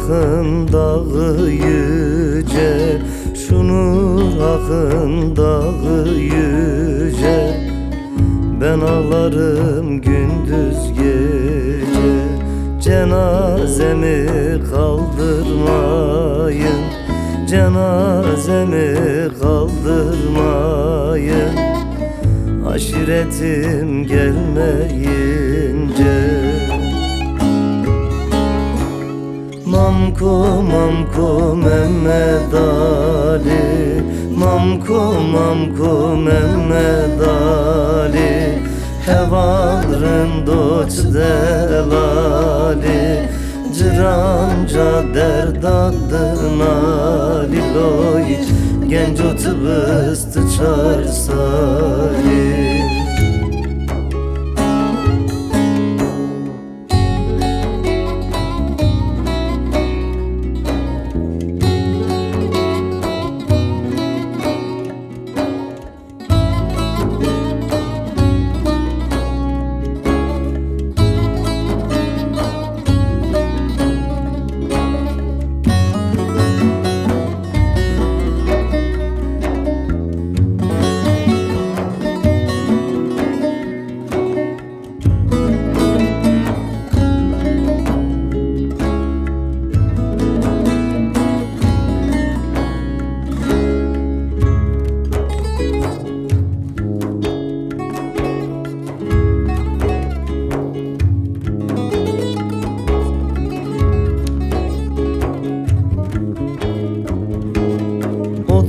akın dağı yüce, şu nur akın dağı yüce. Ben ağlarım gündüz gece, cenazemi kaldırmayın, cenazemi kaldırmayın, aşiretim gelmeyince. Mamko Mamko Mehmet Ali, Mamko Mamko Mehmet Ali, hevarın doç delali, ciranca derdadın Ali loy, genç otobüstü çarsali.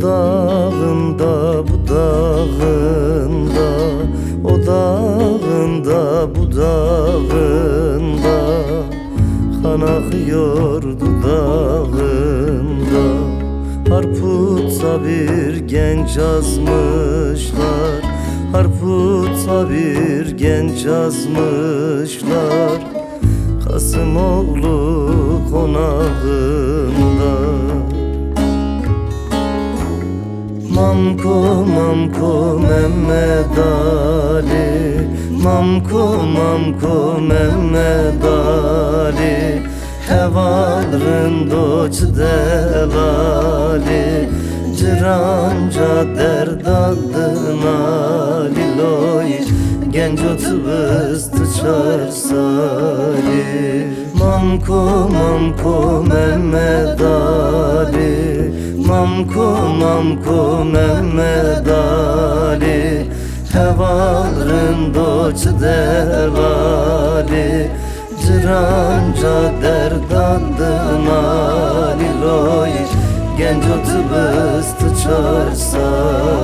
Dağında bu dağında, o dağında bu dağında, kan akıyor dudağında. Harput'a bir genç yazmışlar, Harput'a bir genç yazmışlar, Kasımoğlu konağında. Mamko Mamko Mehmet Ali, Mamko Mamko Mehmet Ali, hevarın doç delali, ciranca derdadın Ali loy, genç otobüstü çarsali. Mamko Mamko Mehmet Ali, Mamko Mamko Mehmet Ali, hevarın doç delali, ciranca derdadın Ali loy, genç otobüstü çarsali.